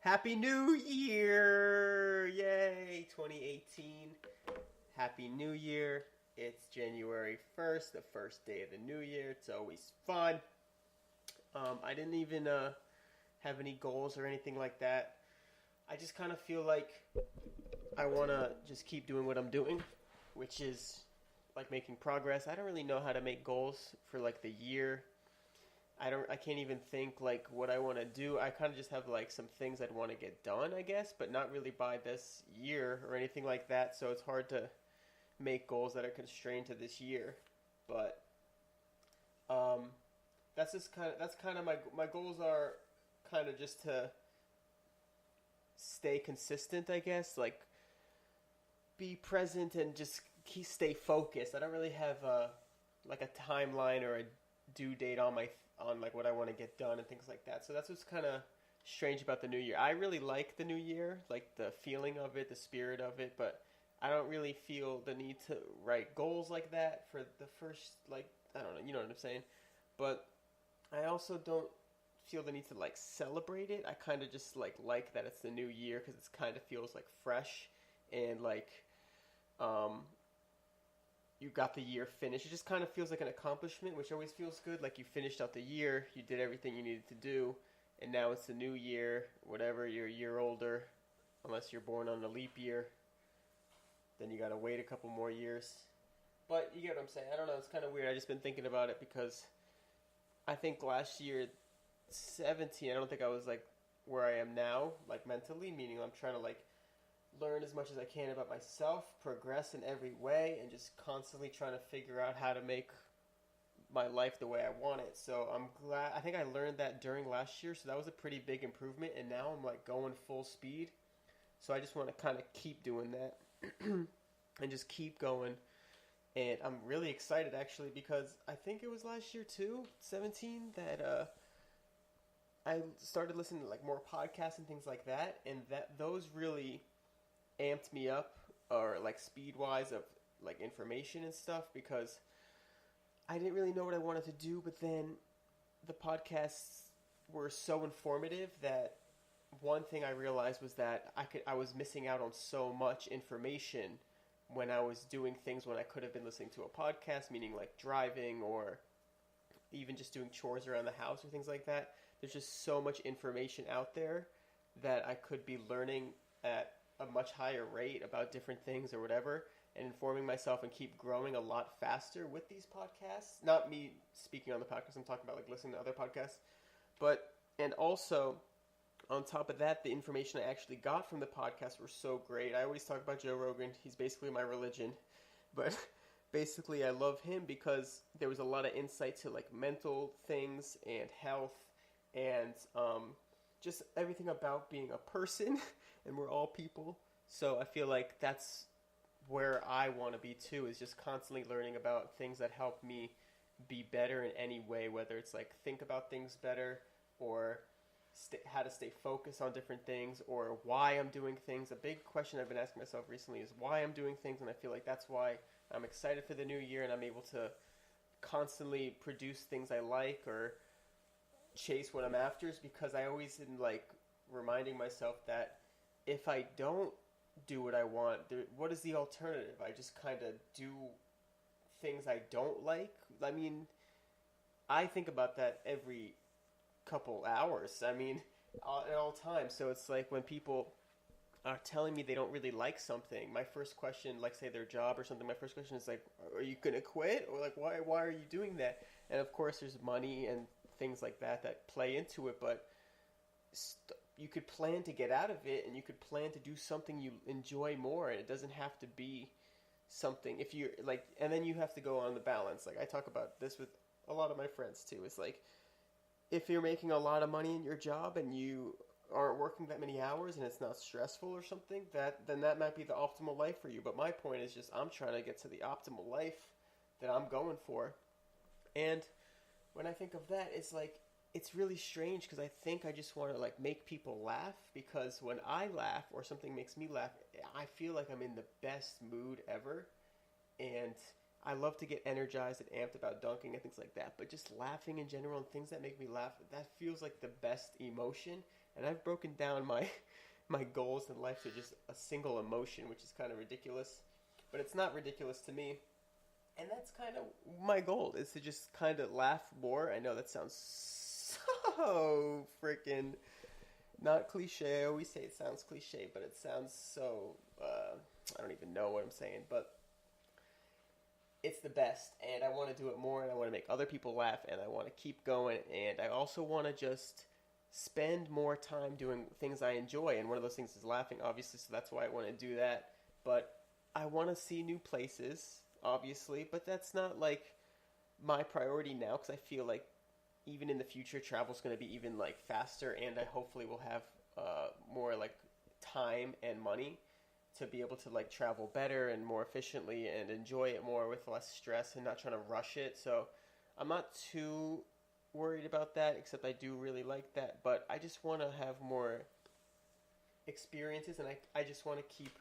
Happy New Year! Yay! 2018. Happy New Year. It's January 1st, the first day of the new year. It's always fun. I didn't even have any goals or anything like that. I just kind of feel like I want to just keep doing what I'm doing, which is like making progress. I don't really know how to make goals for like the year. I can't even think like what I want to do. I kind of just have like some things I'd want to get done, I guess, but not really by this year or anything like that. So it's hard to make goals that are constrained to this year. But um that's kind of my goals are kind of just to stay consistent, I guess, like be present and just stay focused. I don't really have like a timeline or a due date on like what I want to get done and things like that. So that's what's kind of strange about the new year. I really like the new year, like the feeling of it, the spirit of it, but I don't really feel the need to write goals like that for the first, like, I don't know, you know what I'm saying? But I also don't feel the need to like celebrate it. I kind of just like that it's the new year because it kind of feels like fresh and like um you got the year finished. It just kind of feels like an accomplishment, which always feels good. Like you finished out the year, you did everything you needed to do, and now it's the new year. Whatever, you're a year older, unless you're born on a leap year. Then you gotta wait a couple more years. But you get what I'm saying. I don't know. It's kind of weird. I just been thinking about it because I think last year, 17. I don't think I was like where I am now, like mentally. Meaning I'm trying to like learn as much as I can about myself, progress in every way, and just constantly trying to figure out how to make my life the way I want it. So I'm glad. I think I learned that during last year, so that was a pretty big improvement. And now I'm like going full speed. So I just want to kind of keep doing that and just keep going. And I'm really excited actually because I think it was last year too, 17, that I started listening to like more podcasts and things like that, and that those really amped me up, or like speed wise of like information and stuff, because I didn't really know what I wanted to do, but then the podcasts were so informative that one thing I realized was that I was missing out on so much information when I was doing things when I could have been listening to a podcast, meaning like driving or even just doing chores around the house or things like that. There's just so much information out there that I could be learning at a much higher rate about different things or whatever, and informing myself and keep growing a lot faster with these podcasts. Not me speaking on the podcast, I'm talking about like listening to other podcasts. But, and also, on top of that, the information I actually got from the podcast were so great. I always talk about Joe Rogan. He's basically my religion. But basically, I love him because there was a lot of insight to like mental things and health and just everything about being a person. And we're all people. So I feel like that's where I want to be too, is just constantly learning about things that help me be better in any way, whether it's like think about things better or how to stay focused on different things or why I'm doing things. A big question I've been asking myself recently is why I'm doing things, and I feel like that's why I'm excited for the new year and I'm able to constantly produce things I like or chase what I'm after, is because I always am like reminding myself that if I don't do what I want, what is the alternative? I just kind of do things I don't like. I mean, I think about that every couple hours. I mean, at all times. So it's like when people are telling me they don't really like something, my first question, like say their job or something, my first question is like, are you going to quit? Or like, why are you doing that? And of course there's money and things like that that play into it, but you could plan to get out of it and you could plan to do something you enjoy more, and it doesn't have to be something if you're like, and then you have to go on the balance. Like I talk about this with a lot of my friends too. It's like if you're making a lot of money in your job and you aren't working that many hours and it's not stressful or something, then that might be the optimal life for you. But my point is just I'm trying to get to the optimal life that I'm going for. And when I think of that, it's like it's really strange because I think I just want to like make people laugh, because when I laugh or something makes me laugh, I feel like I'm in the best mood ever. And I love to get energized and amped about dunking and things like that, but just laughing in general and things that make me laugh, that feels like the best emotion. And I've broken down my my goals in life to just a single emotion, which is kind of ridiculous. But it's not ridiculous to me. And that's kind of my goal, is to just kind of laugh more. I know that sounds so freaking not cliche. I always say it sounds cliche, but it sounds so, I don't even know what I'm saying, but it's the best, and I want to do it more, and I want to make other people laugh, and I want to keep going, and I also want to just spend more time doing things I enjoy, and one of those things is laughing, obviously, so that's why I want to do that. But I want to see new places, obviously, but that's not like my priority now, because I feel like even in the future, travel's going to be even like faster, and I hopefully will have more like time and money to be able to like travel better and more efficiently and enjoy it more with less stress and not trying to rush it. So I'm not too worried about that, except I do really like that. But I just want to have more experiences, and I just want to keep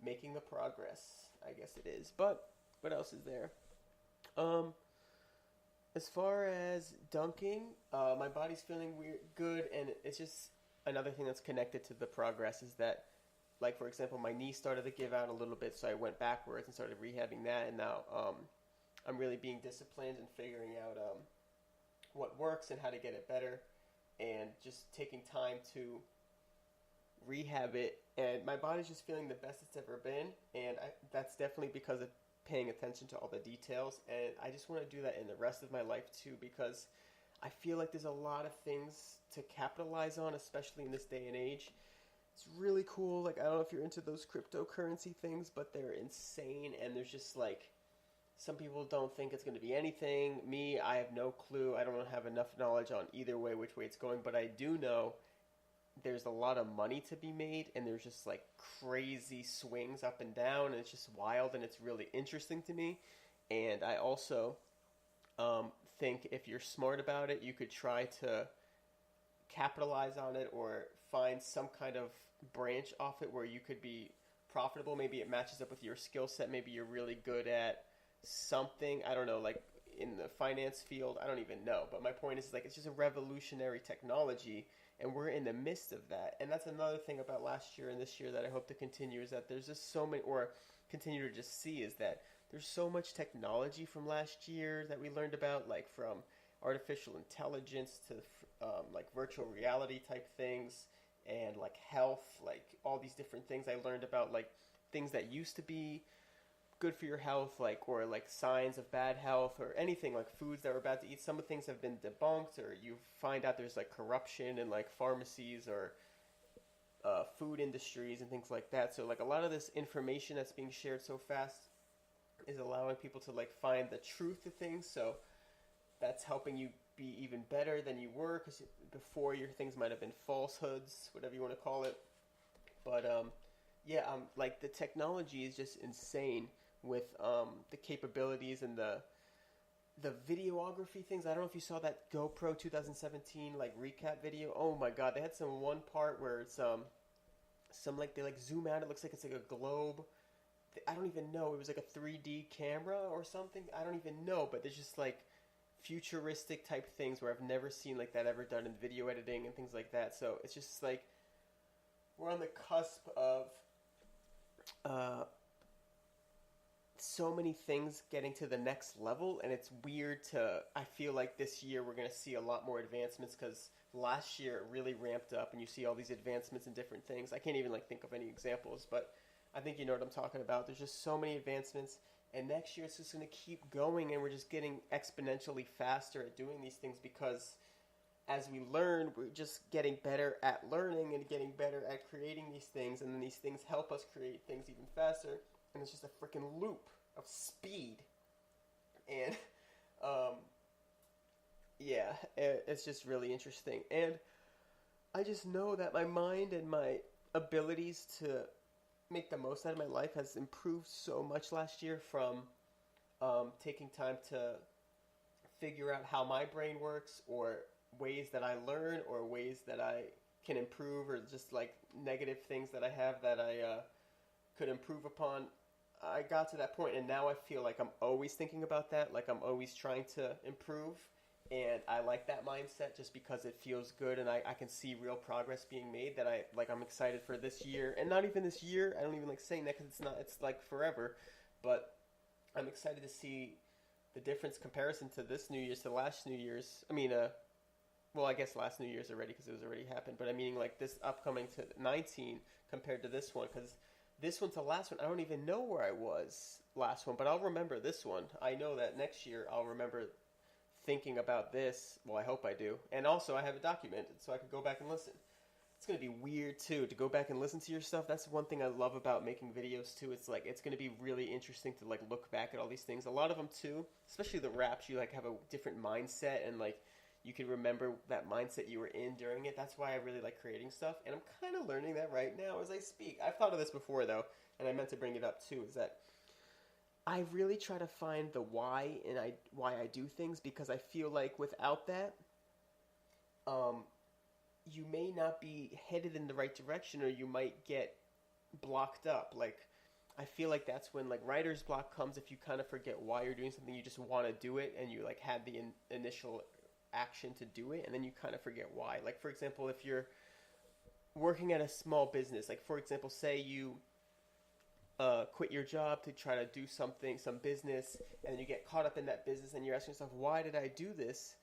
making the progress, I guess it is. But what else is there? Um, as far as dunking, my body's feeling weird, good, and it's just another thing that's connected to the progress is that, like, for example, my knee started to give out a little bit, so I went backwards and started rehabbing that, and now I'm really being disciplined and figuring out what works and how to get it better, and just taking time to rehab it, and my body's just feeling the best it's ever been, and that's definitely because of paying attention to all the details, and I just want to do that in the rest of my life too, because I feel like there's a lot of things to capitalize on, especially in this day and age. It's really cool. Like, I don't know if you're into those cryptocurrency things, but they're insane, and there's just like, some people don't think it's going to be anything. Me, I have no clue. I don't have enough knowledge on either way, which way it's going, but I do know there's a lot of money to be made, and there's just like crazy swings up and down, and it's just wild, and it's really interesting to me. And I also think if you're smart about it, you could try to capitalize on it or find some kind of branch off it where you could be profitable. Maybe it matches up with your skill set. Maybe you're really good at something. I don't know, like in the finance field. I don't even know. But my point is, like, it's just a revolutionary technology, and we're in the midst of that. And that's another thing about last year and this year that I hope to continue, is that there's just so many, or continue to just see, is that there's so much technology from last year that we learned about, like from artificial intelligence to like virtual reality type things, and like health, like all these different things I learned about, like things that used to be good for your health, like, or like signs of bad health, or anything like foods that we're about to eat. Some of the things have been debunked, or you find out there's like corruption in like pharmacies or food industries and things like that. So like a lot of this information that's being shared so fast is allowing people to like find the truth of things. So that's helping you be even better than you were, because before your things might have been falsehoods, whatever you want to call it. But yeah, like the technology is just insane with the capabilities and the videography things. I don't know if you saw that GoPro 2017 like recap video. Oh my god, they had some one part where it's some like they like zoom out. It looks like it's like a globe. I don't even know. It was like a 3D camera or something. I don't even know. But there's just like futuristic type things where I've never seen like that ever done in video editing and things like that. So it's just like we're on the cusp of so many things getting to the next level, and it's weird to, I feel like this year we're going to see a lot more advancements, because last year it really ramped up and you see all these advancements in different things. I can't even like think of any examples, but I think you know what I'm talking about. There's just so many advancements, and next year it's just going to keep going, and we're just getting exponentially faster at doing these things, because as we learn, we're just getting better at learning and getting better at creating these things, and then these things help us create things even faster, and it's just a freaking loop of speed. And yeah, it's just really interesting, and I just know that my mind and my abilities to make the most out of my life has improved so much last year, from taking time to figure out how my brain works, or ways that I learn, or ways that I can improve, or just like negative things that I have that I could improve upon. I got to that point, and now I feel like I'm always thinking about that, like I'm always trying to improve, And I like that mindset just because it feels good, and I can see real progress being made. That I'm excited for this year, and not even this year. I don't even like saying that because it's like forever, but I'm excited to see the difference comparison to this New Year's to last New Year's. I mean, well, I guess last New Year's already because it was already happened. But I mean, like this upcoming to 19 compared to this one, because this one to last one, I don't even know where I was last one, but I'll remember this one. I know that next year I'll remember thinking about this. Well, I hope I do. And also, I have it documented so I could go back and listen. It's going to be weird too to go back and listen to your stuff. That's one thing I love about making videos too. It's like it's going to be really interesting to like look back at all these things. A lot of them too, especially the raps, you like have a different mindset, and like you can remember that mindset you were in during it. That's why I really like creating stuff, and I'm kind of learning that right now as I speak. I've thought of this before though, and I meant to bring it up too, is that I really try to find the why and why I do things, because I feel like without that, you may not be headed in the right direction, or you might get blocked up. Like, I feel like that's when like writer's block comes, if you kind of forget why you're doing something. You just want to do it, and you like had the initial action to do it, and then you kind of forget why. Like, for example, if you're working at a small business, like for example, say you quit your job to try to do some business, and you get caught up in that business, and you're asking yourself, why did I do this?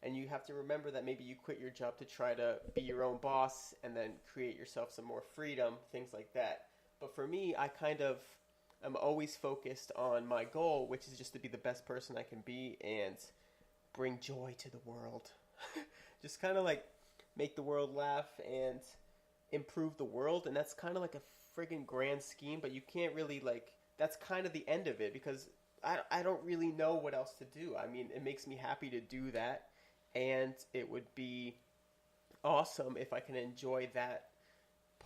And you have to remember that maybe you quit your job to try to be your own boss and then create yourself some more freedom, things like that. But for me, I'm always focused on my goal, which is just to be the best person I can be and bring joy to the world. Just kind of like make the world laugh and improve the world. And that's kind of like a friggin' grand scheme, but you can't really like, that's kind of the end of it, because I don't really know what else to do. I mean, it makes me happy to do that. And it would be awesome if I can enjoy that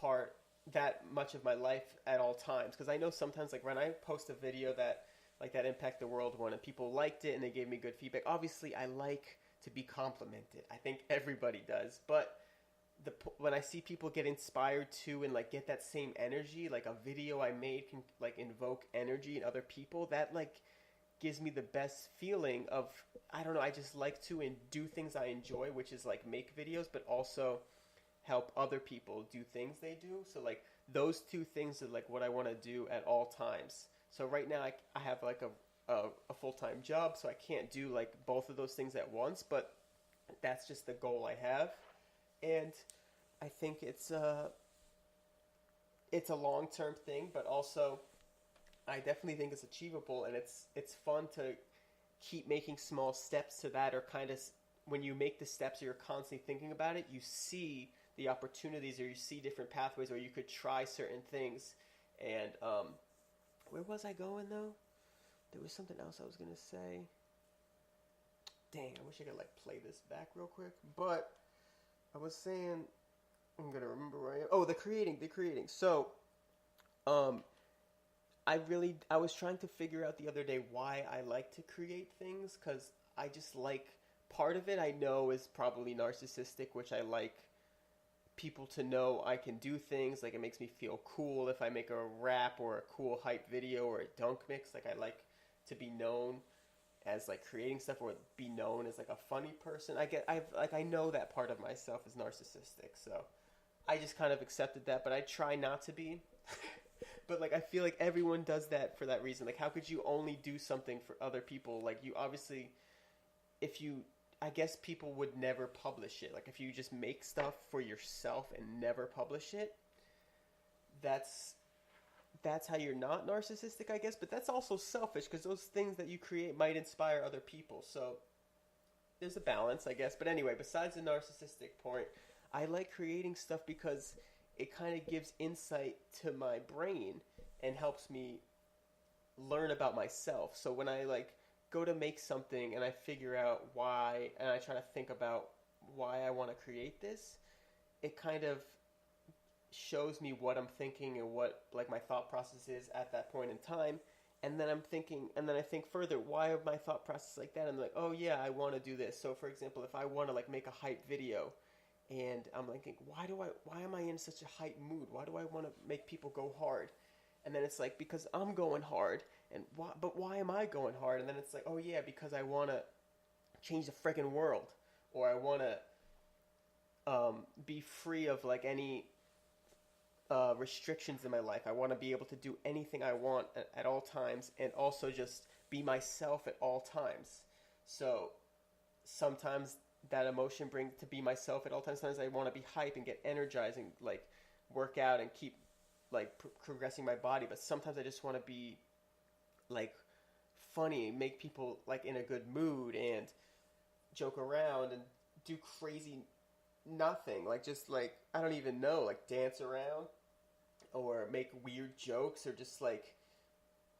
part, that much of my life at all times. Because I know sometimes, like when I post a video that Impact the World one, and people liked it and they gave me good feedback. Obviously, I like to be complimented. I think everybody does. But when I see people get inspired too, and like get that same energy, like a video I made can like invoke energy in other people, that like gives me the best feeling of, I don't know, I just like to and do things I enjoy, which is like make videos, but also help other people do things they do. So like those two things are like what I want to do at all times. So right now I have like a full-time job, so I can't do like both of those things at once, but that's just the goal I have. And I think it's a long-term thing, but also I definitely think it's achievable, and it's fun to keep making small steps to that, or kind of when you make the steps, or you're constantly thinking about it, you see the opportunities, or you see different pathways where you could try certain things. And where was I going though? There was something else I was gonna say. Dang, I wish I could like play this back real quick. But I was saying, I'm gonna remember where I am. Oh, the creating. So, I was trying to figure out the other day why I like to create things, because I just like, part of it I know is probably narcissistic, which I like people to know I can do things. Like, it makes me feel cool if I make a rap or a cool hype video or a dunk mix. Like, I like to be known as like creating stuff, or be known as like a funny person. I know that part of myself is narcissistic, so I just kind of accepted that, but I try not to be. But like I feel like everyone does that for that reason. Like, how could you only do something for other people? Like, you obviously, I guess people would never publish it. Like, if you just make stuff for yourself and never publish it, that's how you're not narcissistic, I guess. But that's also selfish, because those things that you create might inspire other people. So there's a balance, I guess. But anyway, besides the narcissistic point, I like creating stuff because it kind of gives insight to my brain and helps me learn about myself. So when I like go to make something and I figure out why, and I try to think about why I want to create this, it kind of shows me what I'm thinking and what like my thought process is at that point in time. And then I think further, why are my thought process like that? And I'm like, oh yeah, I want to do this. So for example, if I want to like make a hype video, and I'm like, why am I in such a hype mood? Why do I want to make people go hard? And then it's like, because I'm going hard. And why am I going hard? And then it's like, oh yeah, because I want to change the freaking world, or I want to be free of like any restrictions in my life. I want to be able to do anything I want at all times, and also just be myself at all times. So sometimes that emotion brings to be myself at all times. Sometimes I want to be hype and get energized and like work out and keep like progressing my body. But sometimes I just want to be like funny, make people like in a good mood and joke around and do crazy nothing. Like just like I don't even know, like dance around or make weird jokes or just like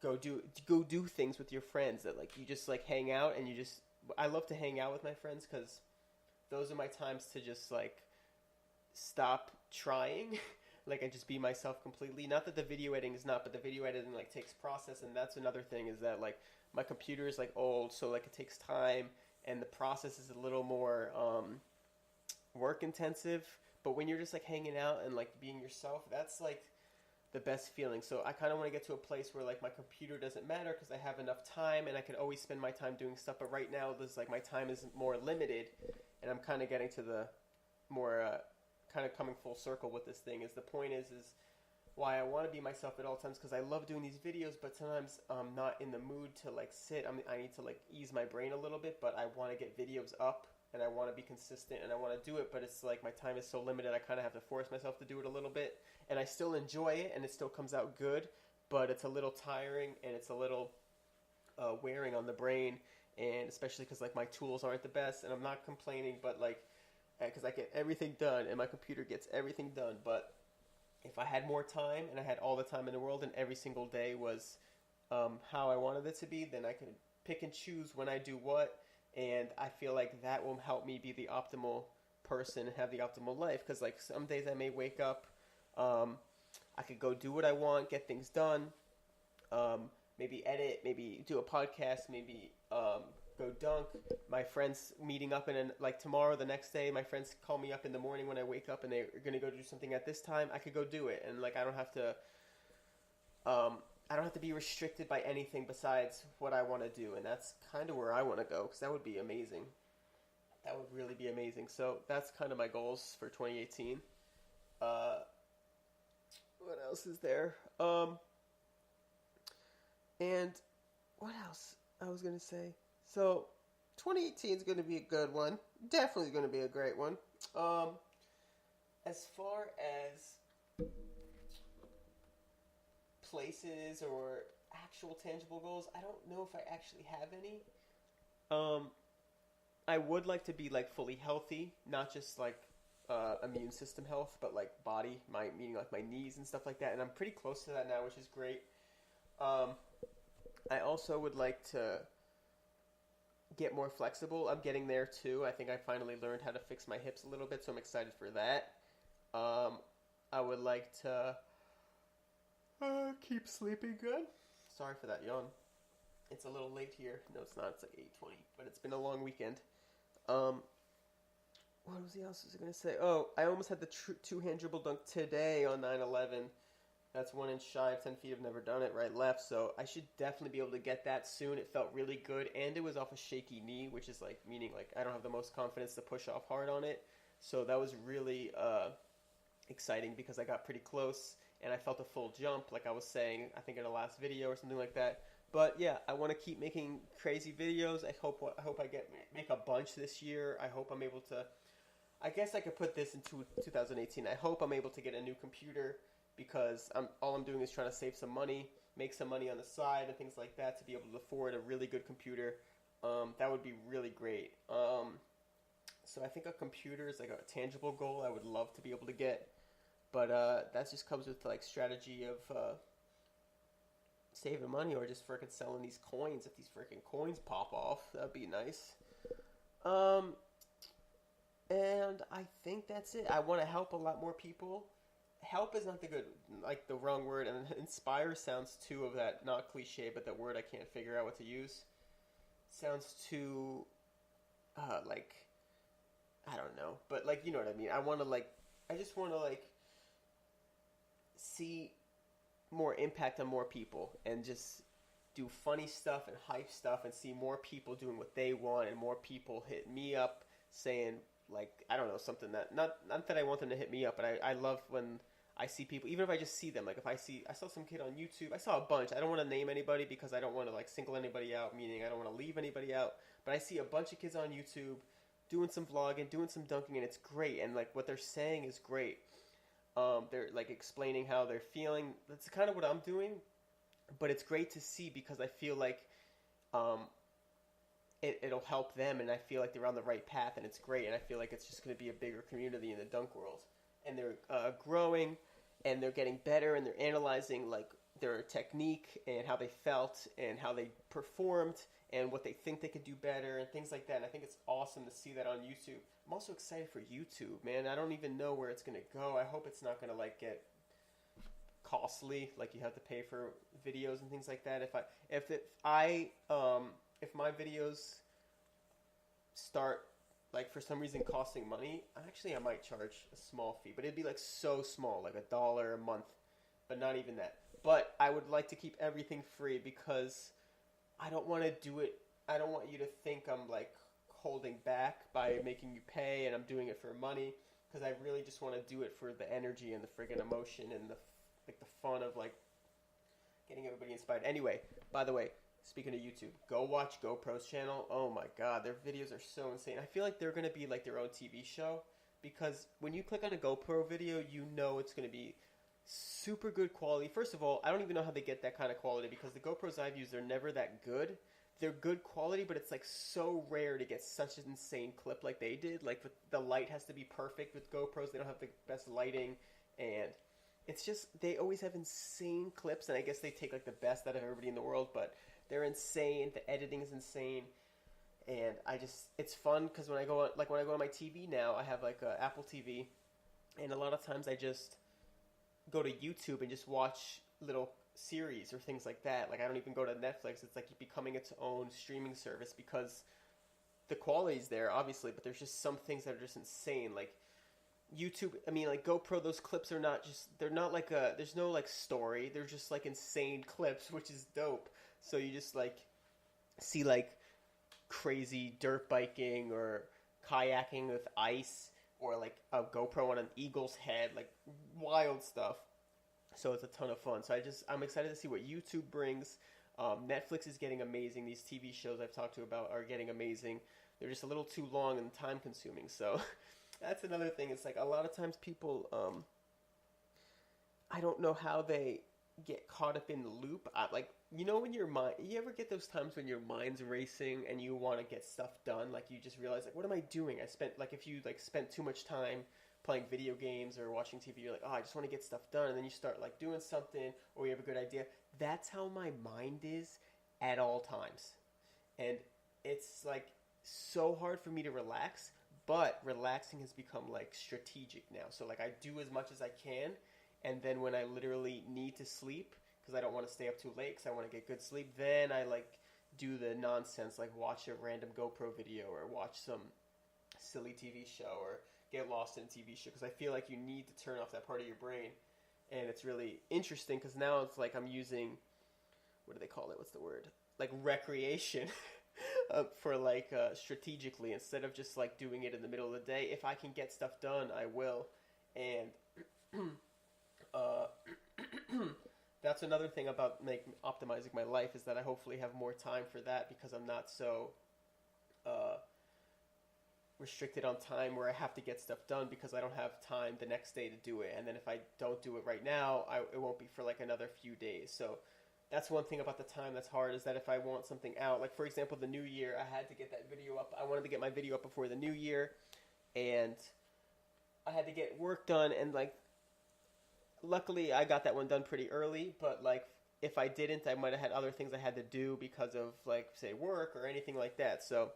go do things with your friends that like you just like hang out and you just I love to hang out with my friends because those are my times to just like stop trying like and just be myself completely. Not that the video editing is not, but the video editing like takes process, and that's another thing is that like my computer is like old, so like it takes time and the process is a little more work intensive. But when you're just like hanging out and like being yourself, that's like the best feeling. So I kind of want to get to a place where like my computer doesn't matter because I have enough time and I can always spend my time doing stuff. But right now, there's like my time is more limited, and I'm kind of getting to the more kind of coming full circle with this thing. Is the point is why I want to be myself at all times because I love doing these videos, but sometimes I'm not in the mood to like sit. I need to like ease my brain a little bit, but I want to get videos up and I want to be consistent and I want to do it, but it's like my time is so limited I kind of have to force myself to do it a little bit, and I still enjoy it and it still comes out good, but it's a little tiring and it's a little wearing on the brain, and especially because like my tools aren't the best, and I'm not complaining, but like because I get everything done and my computer gets everything done, but if I had more time and I had all the time in the world and every single day was how I wanted it to be, then I could pick and choose when I do what. And I feel like that will help me be the optimal person and have the optimal life. Because like some days I may wake up, I could go do what I want, get things done, maybe edit, maybe do a podcast, maybe go dunk. My friends meeting up like tomorrow, the next day, my friends call me up in the morning when I wake up and they're going to go do something at this time. I could go do it. And like I don't have to be restricted by anything besides what I want to do, and that's kind of where I want to go because that would be amazing. That would really be amazing. So that's kind of my goals for 2018. What else is there? And what else I was going to say? So 2018 is going to be a good one. Definitely going to be a great one. As far as places or actual tangible goals, I don't know if I actually have any. I would like to be like fully healthy, not just like immune system health, but like body, meaning like my knees and stuff like that. And I'm pretty close to that now, which is great. I also would like to get more flexible. I'm getting there too. I think I finally learned how to fix my hips a little bit, so I'm excited for that. I would like to keep sleeping good. Sorry for that yawn. It's a little late here. No, it's not. It's like 8:20, but it's been a long weekend. What else was I going to say? Oh, I almost had the two-hand dribble dunk today on 9/11. That's 1 inch shy of 10 feet. I've never done it right left, so I should definitely be able to get that soon. It felt really good, and it was off a shaky knee, which is like meaning like I don't have the most confidence to push off hard on it. So that was really exciting because I got pretty close and I felt a full jump, like I was saying, I think in the last video or something like that. But yeah, I want to keep making crazy videos. I hope I make a bunch this year. I hope I'm able to. I guess I could put this into 2018. I hope I'm able to get a new computer because all I'm doing is trying to save some money, make some money on the side and things like that to be able to afford a really good computer. That would be really great. So I think a computer is like a tangible goal I would love to be able to get. But that just comes with like strategy of saving money or just freaking selling these coins. If these freaking coins pop off, that'd be nice. And I think that's it. I want to help a lot more people. Help is not the wrong word, and inspire sounds too of that, not cliche, but that word I can't figure out what to use. Sounds too, like, I don't know, but like, you know what I mean. I just want to see more impact on more people and just do funny stuff and hype stuff and see more people doing what they want and more people hit me up saying like I don't know something that not that I want them to hit me up, but I love when I see people, even if I just see them, like if I saw some kid on YouTube, I saw a bunch. I don't want to name anybody because I don't want to like single anybody out, meaning I don't want to leave anybody out. But I see a bunch of kids on YouTube doing some vlogging, doing some dunking, and it's great. And like what they're saying is great. They're like explaining how they're feeling. That's kind of what I'm doing, but it's great to see because I feel like it'll help them, and I feel like they're on the right path, and it's great. And I feel like it's just going to be a bigger community in the dunk world. And they're growing, and they're getting better, and they're analyzing like their technique and how they felt and how they performed and what they think they could do better and things like that. And I think it's awesome to see that on YouTube. I'm also excited for YouTube, man. I don't even know where it's going to go. I hope it's not going to like get costly, like you have to pay for videos and things like that. If my videos start like for some reason costing money, I might charge a small fee, but it'd be like so small, like $1 a month, but not even that. But I would like to keep everything free because I don't want to do it. I don't want you to think I'm like holding back by making you pay and I'm doing it for money, because I really just want to do it for the energy and the friggin' emotion and the fun of like getting everybody inspired. Anyway, by the way, speaking of YouTube, go watch GoPro's channel. Oh my god, their videos are so insane. I feel like they're going to be like their own TV show, because when you click on a GoPro video, you know it's going to be super good quality. First of all, I don't even know how they get that kind of quality, because the GoPros I've used are never that good. They're good quality, but it's like so rare to get such an insane clip like they did. Like the light has to be perfect with GoPros. They don't have the best lighting, and it's just they always have insane clips, and I guess they take like the best out of everybody in the world, but they're insane. The editing is insane, and it's fun because when I go on my TV now, I have like a Apple TV, and a lot of times I just go to YouTube and just watch little series or things like that. Like I don't even go to Netflix. It's like becoming its own streaming service because the quality's there, obviously, but there's just some things that are just insane. Like YouTube, I mean, like GoPro, those clips are not just, they're not like there's no like story. They're just like insane clips, which is dope. So you just like see like crazy dirt biking or kayaking with ice, or like a GoPro on an eagle's head, like wild stuff. So it's a ton of fun. So I'm excited to see what YouTube brings. Netflix is getting amazing. These TV shows I've talked to about are getting amazing. They're just a little too long and time consuming. So that's another thing. It's like a lot of times people, I don't know how they get caught up in the loop. Like, you know, when your mind, you ever get those times when your mind's racing and you want to get stuff done? Like you just realize, like, what am I doing? If you like spent too much time playing video games or watching TV, you're like, oh, I just want to get stuff done. And then you start like doing something, or you have a good idea. That's how my mind is at all times. And it's like so hard for me to relax, but relaxing has become like strategic now. So like I do as much as I can. And then when I literally need to sleep, because I don't want to stay up too late because I want to get good sleep, then I like do the nonsense, like watch a random GoPro video or watch some silly TV show or get lost in a TV show, because I feel like you need to turn off that part of your brain. And it's really interesting because now it's like I'm using, what do they call it? What's the word? Like recreation for like strategically, instead of just like doing it in the middle of the day. If I can get stuff done, I will. And that's another thing about optimizing my life, is that I hopefully have more time for that, because I'm not so restricted on time where I have to get stuff done because I don't have time the next day to do it. And then if I don't do it right now, it won't be for like another few days. So that's one thing about the time that's hard, is that if I want something out, like for example, the new year, I had to get that video up. I wanted to get my video up before the new year, and I had to get work done, and like luckily I got that one done pretty early, but like if I didn't, I might have had other things I had to do because of like say work or anything like that. So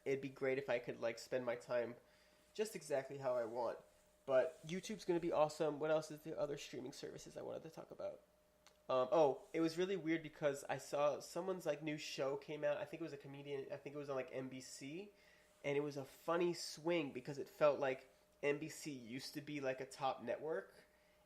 it'd be great if I could like spend my time just exactly how I want. But YouTube's going to be awesome. What else is the other streaming services I wanted to talk about? It was really weird because I saw someone's like new show came out. I think it was a comedian. I think it was on like NBC, and it was a funny swing because it felt like NBC used to be like a top network,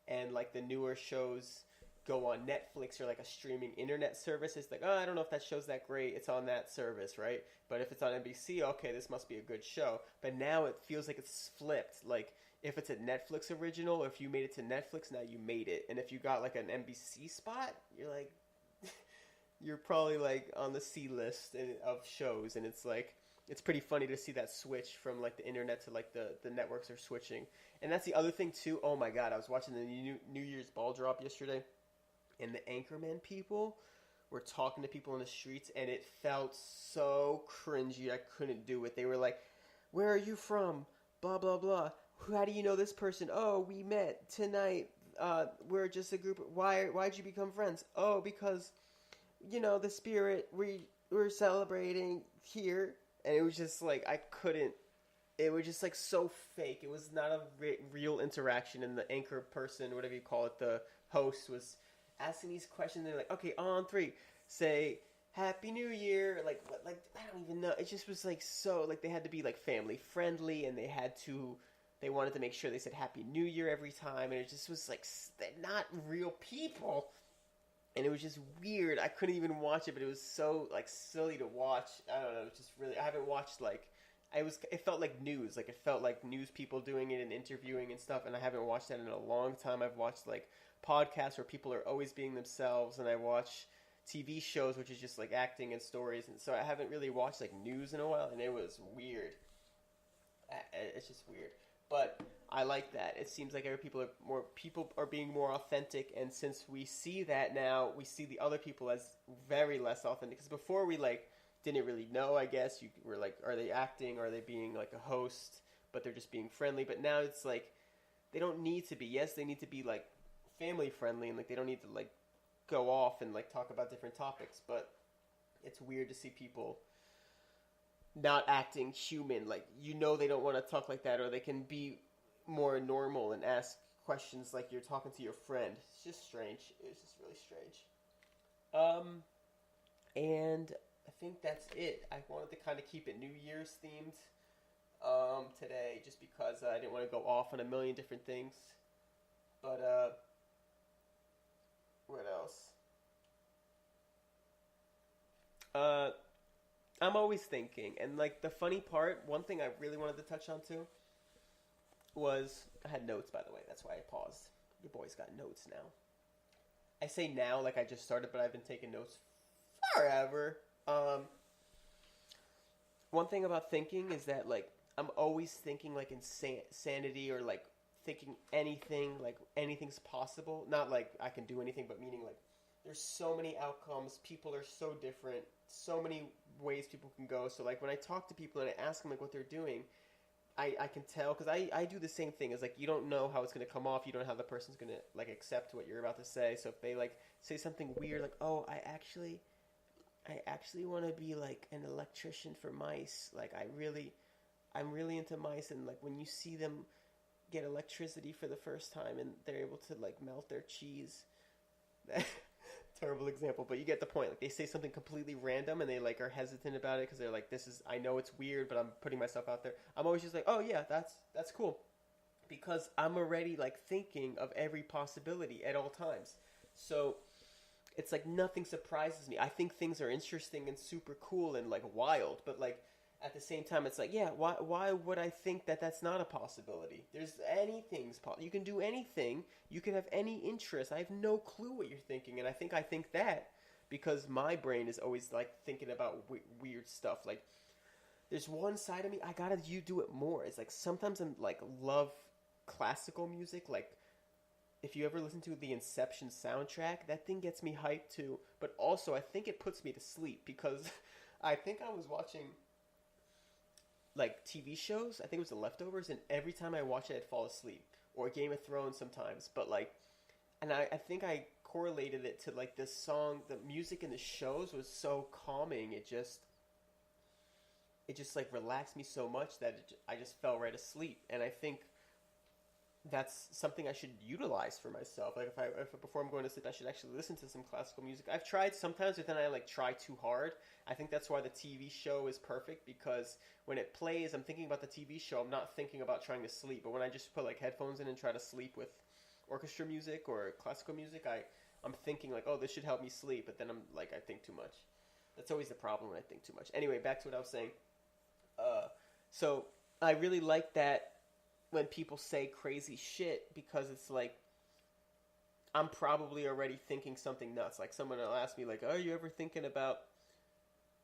and like the newer shows go on Netflix or like a streaming internet service, it's like, oh, I don't know if that show's that great. It's on that service, right? But if it's on NBC, okay, this must be a good show. But now it feels like it's flipped. Like if it's a Netflix original, or if you made it to Netflix, now you made it. And if you got like an NBC spot, you're like, you're probably like on the C list of shows, and it's like it's pretty funny to see that switch from like the internet to like the networks are switching. And that's the other thing too. Oh my god, I was watching the New Year's ball drop yesterday, and the Anchorman people were talking to people in the streets, and it felt so cringy. I couldn't do it. They were like, "Where are you from? Blah blah blah. How do you know this person? Oh, we met tonight. We're just a group. Why'd you become friends? Oh, because the spirit we're celebrating here." And it was just like I couldn't. It was just like so fake. It was not a real interaction. And the anchor person, whatever you call it, the host was asking these questions. They're like, "Okay, on three, say Happy New Year." Like I don't even know. It just was like so like they had to be like family friendly, and they wanted to make sure they said Happy New Year every time, and it just was like they're not real people. And it was just weird. I couldn't even watch it, but it was so like silly to watch. I don't know. It was just really. I haven't watched like. It felt like news. Like it felt like news people doing it and interviewing and stuff. And I haven't watched that in a long time. I've watched like podcasts where people are always being themselves, and I watch TV shows which is just like acting and stories. And so I haven't really watched like news in a while, and it was weird. It's just weird. But I like that. It seems like people are being more authentic, and since we see that now, we see the other people as very less authentic. Because before we like didn't really know, I guess you were like, are they acting? Are they being like a host? But they're just being friendly. But now it's like they don't need to be. Yes, they need to be like family friendly, and like they don't need to like go off and like talk about different topics. But it's weird to see people not acting human. Like they don't want to talk like that, or they can be more normal and ask questions like you're talking to your friend. It's just strange. It's just really strange. And I think that's it. I wanted to kind of keep it New Year's themed today, just because I didn't want to go off on a million different things. But what else? I'm always thinking, and like the funny part, one thing I really wanted to touch on too was I had notes, by the way. That's why I paused. Your boy's got notes now. I say now like I just started, but I've been taking notes forever. One thing about thinking is that like I'm always thinking like insanity, or like thinking like anything's possible. Not like I can do anything, but meaning like there's so many outcomes. People are so different. So many ways people can go. So like when I talk to people and I ask them like what they're doing, I can tell, because I do the same thing. It's like you don't know how it's going to come off. You don't know how the person's going to like accept what you're about to say. So if they like say something weird like, oh, I actually want to be like an electrician for mice. Like I'm really into mice, and like when you see them get electricity for the first time and they're able to like melt their cheese. Terrible example, but you get the point. Like they say something completely random and they like are hesitant about it because they're like, I know it's weird, but I'm putting myself out there. I'm always just like, oh yeah, that's cool, because I'm already like thinking of every possibility at all times. So it's like nothing surprises me. I think things are interesting and super cool and like wild, but like at the same time, it's like, yeah, why would I think that that's not a possibility? There's anything's possible. You can do anything. You can have any interest. I have no clue what you're thinking, and I think that because my brain is always like thinking about weird stuff. Like there's one side of me, I gotta do it more. It's like sometimes I'm like love classical music. Like if you ever listen to the Inception soundtrack, that thing gets me hyped too. But also I think it puts me to sleep, because I think I was watching like TV shows. I think it was The Leftovers, and every time I watch it, I'd fall asleep. Or Game of Thrones sometimes. But like, and I think I correlated it to like this song. The music in the shows was so calming. It just like relaxed me so much that I just fell right asleep. And I think that's something I should utilize for myself. Like if before I'm going to sleep, I should actually listen to some classical music. I've tried sometimes, but then I like try too hard. I think that's why the TV show is perfect, because when it plays, I'm thinking about the TV show. I'm not thinking about trying to sleep. But when I just put like headphones in and try to sleep with orchestra music or classical music, I'm thinking like, oh, this should help me sleep, but then I'm like, I think too much. That's always the problem when I think too much. Anyway, back to what I was saying. Uh, so I really like that when people say crazy shit because it's like I'm probably already thinking something nuts. Like someone will ask me like, "Are you ever thinking about?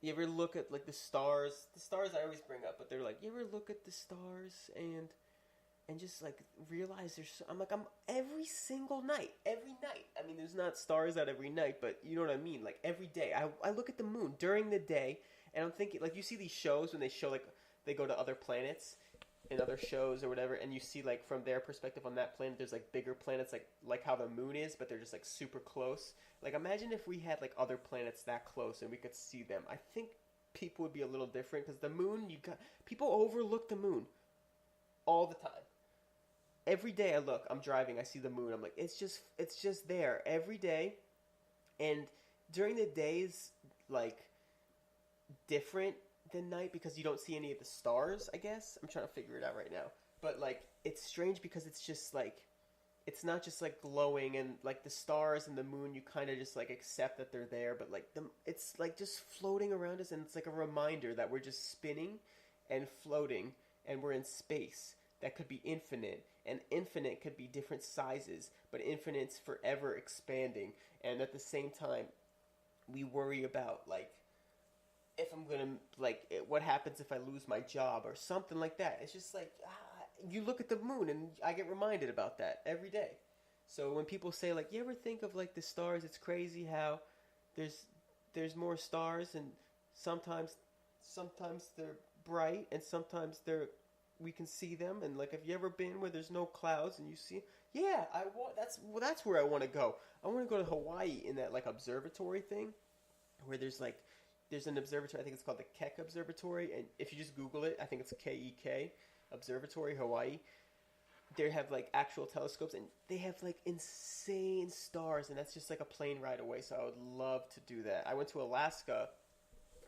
You ever look at like the stars? The stars I always bring up, but they're like, you ever look at the stars and just like realize there's." I'm like, I'm every night. I mean, there's not stars out every night, but you know what I mean. Like every day, I look at the moon during the day, and I'm thinking like you see these shows when they show like they go to other planets in other shows or whatever, and you see like from their perspective on that planet, there's like bigger planets, like how the moon is, but they're just like super close. Like imagine if we had like other planets that close and we could see them. I think people would be a little different because the moon, you got people overlook the moon all the time. Every day I look, I'm driving, I see the moon. I'm like, it's just there every day, and during the days like different than night because you don't see any of the stars, I guess. I'm trying to figure it out right now. But like it's strange because it's just like it's not just like glowing and like the stars and the moon you kind of just like accept that they're there, but like it's like just floating around us and it's like a reminder that we're just spinning and floating and we're in space that could be infinite and infinite could be different sizes, but infinite's forever expanding and at the same time we worry about like if I'm gonna like what happens if I lose my job or something like that. It's just like you look at the moon and I get reminded about that every day. So when people say like, you ever think of like the stars? It's crazy how there's there's more stars and sometimes they're bright and sometimes they're we can see them and like have you ever been where there's no clouds and you see yeah I want that's where I want to go. I want to go to Hawaii in that like observatory thing where there's an observatory. I think it's called the Keck Observatory, and if you just Google it, I think it's KEK Observatory, Hawaii. They have like actual telescopes, and they have like insane stars, and that's just like a plane ride away. So I would love to do that. I went to Alaska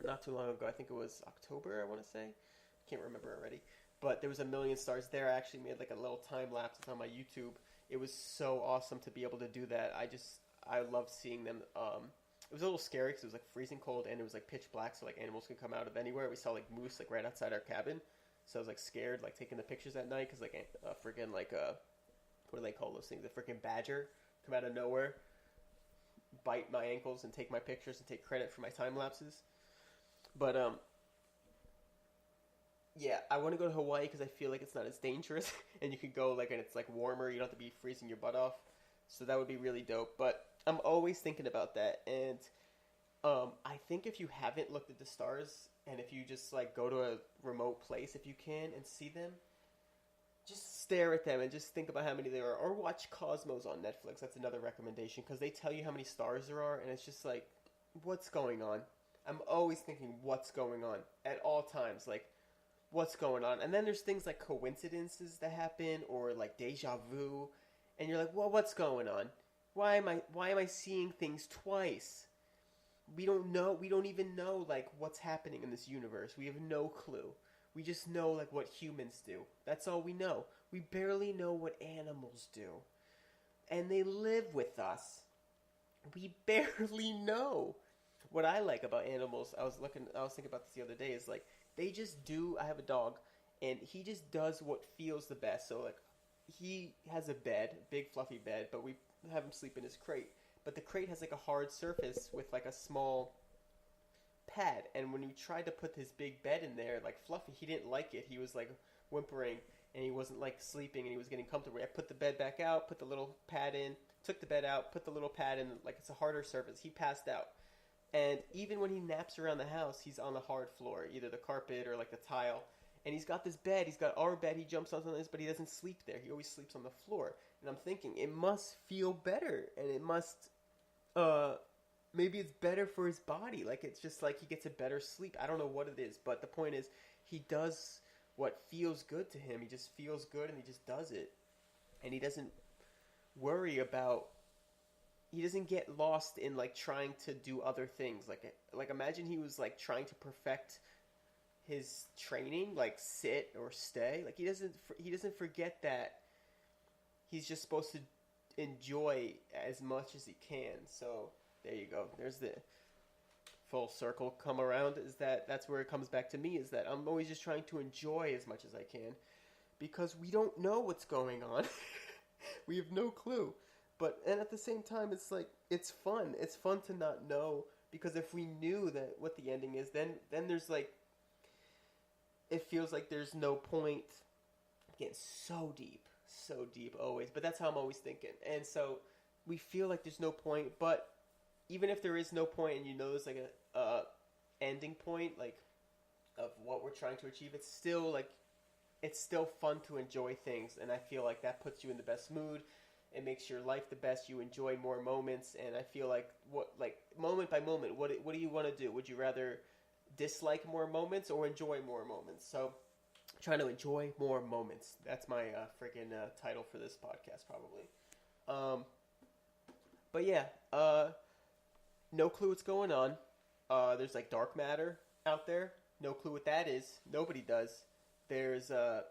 not too long ago. I think it was October. I want to say, I can't remember already. But there was a million stars there. I actually made like a little time lapse. It's on my YouTube. It was so awesome to be able to do that. I love seeing them. It was a little scary because it was like freezing cold and it was like pitch black, so like animals could come out of anywhere. We saw like moose like right outside our cabin, so I was like scared like taking the pictures at night because like freaking like what do they call those things? A freaking badger come out of nowhere, bite my ankles and take my pictures and take credit for my time lapses. But yeah, I want to go to Hawaii because I feel like it's not as dangerous and you can go like and it's like warmer. You don't have to be freezing your butt off, so that would be really dope. But I'm always thinking about that, and I think if you haven't looked at the stars, and if you just like go to a remote place, if you can, and see them, just stare at them and just think about how many there are, or watch Cosmos on Netflix. That's another recommendation because they tell you how many stars there are, and it's just like, what's going on? I'm always thinking, what's going on at all times, like. What's going on? And then there's things like coincidences that happen or like deja vu and you're like, well, what's going on? Why am I seeing things twice? We don't know. We don't even know like what's happening in this universe. We have no clue. We just know like what humans do. That's all we know. We barely know what animals do. And they live with us. We barely know. What I like about animals, I was thinking about this the other day, is like they just do. I have a dog, and he just does what feels the best. So like, he has a bed, big fluffy bed, but we have him sleep in his crate. But the crate has like a hard surface with like a small pad, and when we tried to put his big bed in there, like Fluffy, he didn't like it. He was like whimpering, and he wasn't like sleeping, and he was getting comfortable. I put the bed back out, put the little pad in, took the bed out, put the little pad in, like it's a harder surface. He passed out. And even when he naps around the house, he's on the hard floor, either the carpet or like the tile. And he's got this bed, he's got our bed, he jumps on this, but he doesn't sleep there. He always sleeps on the floor. And I'm thinking, it must feel better, and it must, maybe it's better for his body. Like, it's just like he gets a better sleep. I don't know what it is, but the point is, he does what feels good to him. He just feels good, and he just does it. And he doesn't worry about, he doesn't get lost in, like, trying to do other things. Like imagine he was, like, trying to perfect his training, like, sit or stay. Like, he doesn't forget that he's just supposed to enjoy as much as he can. So there you go. There's the full circle come around. Is that's where it comes back to me, is that I'm always just trying to enjoy as much as I can, because we don't know what's going on. We have no clue. But and at the same time, it's like it's fun. It's fun to not know, because if we knew that what the ending is, then there's like, it feels like there's no point. Getting so deep always. But that's how I'm always thinking. And so we feel like there's no point. But even if there is no point, and you know there's like a ending point, like of what we're trying to achieve, it's still like, it's still fun to enjoy things. And I feel like that puts you in the best mood. It makes your life the best. You enjoy more moments. And I feel like moment by moment, what do you want to do? Would you rather dislike more moments or enjoy more moments? So trying to enjoy more moments. That's my freaking title for this podcast, probably. But yeah, no clue what's going on. There's like dark matter out there. No clue what that is. Nobody does. There's oh,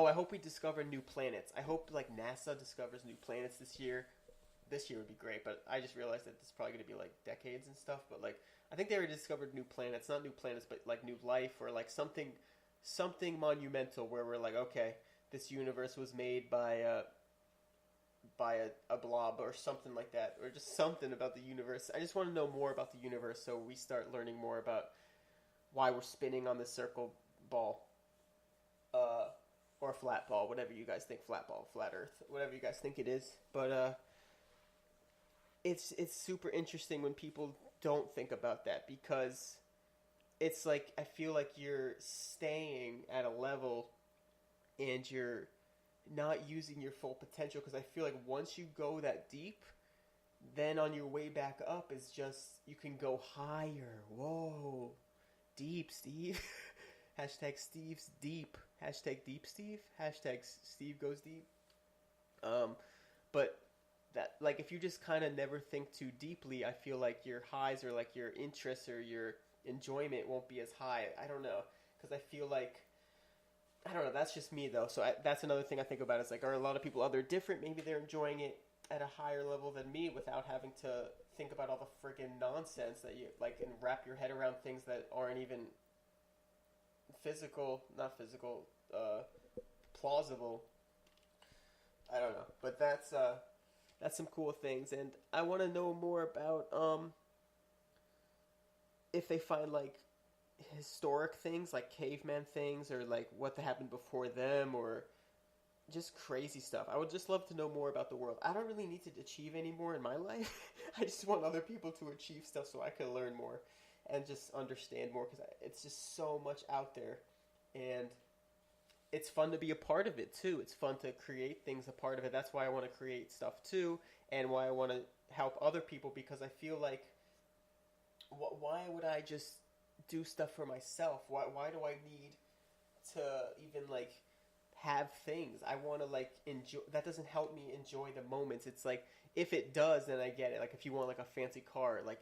I hope we discover new planets. I hope like NASA discovers new planets this year. This year would be great, but I just realized that it's probably going to be like decades and stuff. But like, I think they already discovered new planets, not new planets, but like new life, or like something monumental where we're like, okay, this universe was made by a blob or something like that, or just something about the universe. I just want to know more about the universe, so we start learning more about why we're spinning on this circle ball, or flat ball, whatever you guys think, flat ball, flat earth, whatever you guys think it is. But it's super interesting when people don't think about that, because it's like, I feel like you're staying at a level and you're not using your full potential, because I feel like once you go that deep, then on your way back up is just, you can go higher. Whoa. Deep, Steve. Hashtag Steve's deep. Hashtag deep Steve. Hashtag Steve goes deep. But that, like, if you just kind of never think too deeply, I feel like your highs, or like your interests or your enjoyment won't be as high. I don't know, because I feel like, I don't know, that's just me though. So that's another thing I think about, is like, are a lot of people out there different? Maybe they're enjoying it at a higher level than me without having to think about all the friggin' nonsense that you like, and wrap your head around things that aren't even plausible. I don't know, but that's some cool things. And I want to know more about if they find like historic things, like caveman things, or like what happened before them, or just crazy stuff. I would just love to know more about the world. I don't really need to achieve any more in my life. I just want other people to achieve stuff so I can learn more and just understand more, because it's just so much out there, and it's fun to be a part of it too. It's fun to create things a part of it. That's why I want to create stuff too, and why I want to help other people, because I feel like, why would I just do stuff for myself? Why do I need to even like have things? I want to like enjoy. That doesn't help me enjoy the moments. It's like, if it does, then I get it. Like, if you want like a fancy car, like,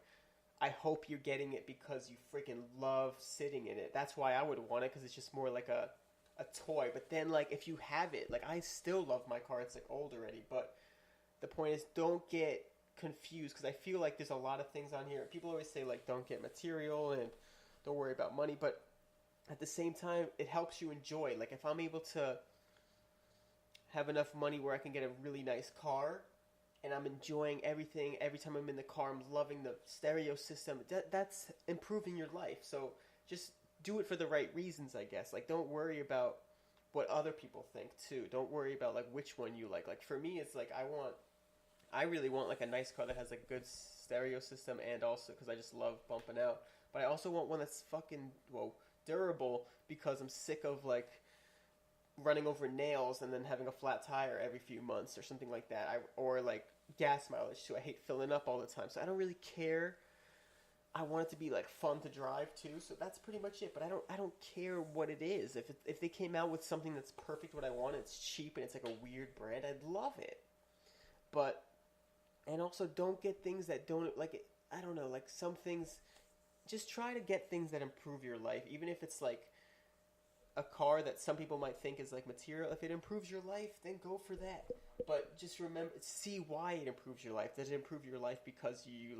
I hope you're getting it because you freaking love sitting in it. That's why I would want it, because it's just more like a toy. But then, like, if you have it, like, I still love my car. It's like old already. But the point is, don't get confused, because I feel like there's a lot of things on here. People always say, like, don't get material and don't worry about money. But at the same time, it helps you enjoy. Like, if I'm able to have enough money where I can get a really nice car, and I'm enjoying everything, every time I'm in the car, I'm loving the stereo system, that's improving your life. So just do it for the right reasons, I guess. Like, don't worry about what other people think too. Don't worry about like which one you like. Like, for me, it's like, I really want like a nice car that has a good stereo system, and also because I just love bumping out. But I also want one that's fucking, durable, because I'm sick of like running over nails and then having a flat tire every few months or something like that. Or like gas mileage too. I hate filling up all the time, so I don't really care. I want it to be like fun to drive too, so that's pretty much it. But I don't care what it is. If they came out with something that's perfect what I want, it's cheap and it's like a weird brand, I'd love it. But, and also don't get things that don't, like, I don't know, like some things, just try to get things that improve your life, even if it's like a car that some people might think is like material. If it improves your life, then go for that. But just remember, see why it improves your life. Does it improve your life because you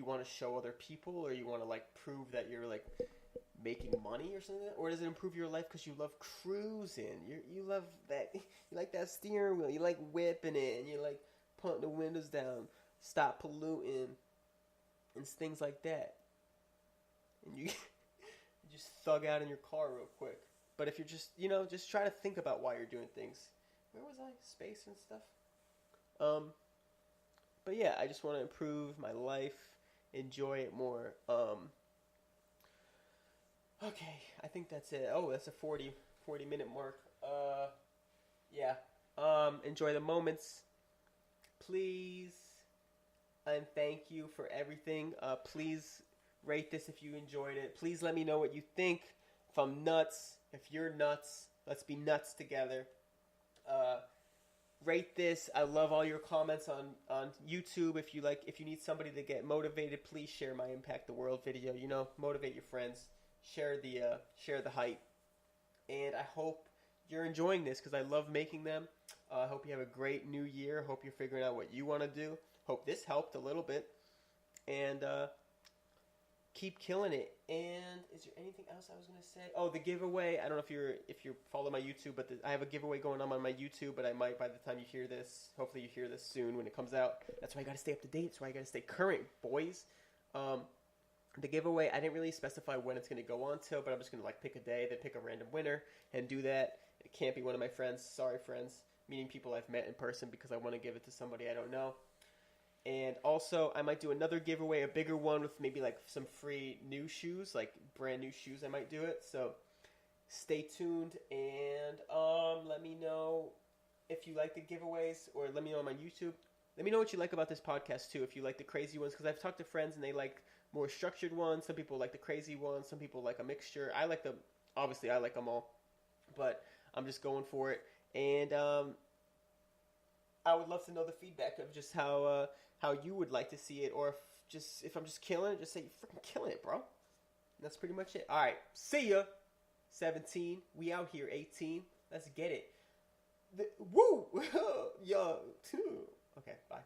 want to show other people, or you want to like prove that you're like making money or something? Or does it improve your life because you love cruising? You love that. You like that steering wheel. You like whipping it, and you like putting the windows down, stop polluting, and things like that. And you just thug out in your car real quick. But if you're just try to think about why you're doing things. Where was I? Space and stuff. But yeah, I just want to improve my life, enjoy it more. Okay, I think that's it. Oh, that's a 40 minute mark. Yeah. Enjoy the moments, please, and thank you for everything. Please rate this if you enjoyed it. Please let me know what you think. If I'm nuts, if you're nuts, let's be nuts together. Rate this. I love all your comments on YouTube. If you need somebody to get motivated, please share my Impact the World video. Motivate your friends. Share the hype. And I hope you're enjoying this because I love making them. I hope you have a great new year. Hope you're figuring out what you want to do. Hope this helped a little bit. And keep killing it. And is there anything else I was going to say? Oh, the giveaway. I don't know if you follow my YouTube, but I have a giveaway going on my YouTube, but I might by the time you hear this. Hopefully you hear this soon when it comes out. That's why I got to stay up to date. That's why I got to stay current, boys. The giveaway, I didn't really specify when it's going to go on till, but I'm just going to pick a day, then pick a random winner and do that. It can't be one of my friends. Sorry, friends. Meaning people I've met in person, because I want to give it to somebody I don't know. And also, I might do another giveaway, a bigger one with maybe some free new shoes, brand new shoes. I might do it. So stay tuned, and let me know if you like the giveaways, or let me know on my YouTube. Let me know what you like about this podcast too. If you like the crazy ones, because I've talked to friends and they like more structured ones. Some people like the crazy ones. Some people like a mixture. Obviously I like them all, but I'm just going for it. And I would love to know the feedback of just how you would like to see it, or if I'm just killing it, just say you're freaking killing it, bro. And that's pretty much it. All right, see ya. 17, we out here. 18, let's get it. Woo, yo, 2. Okay, bye.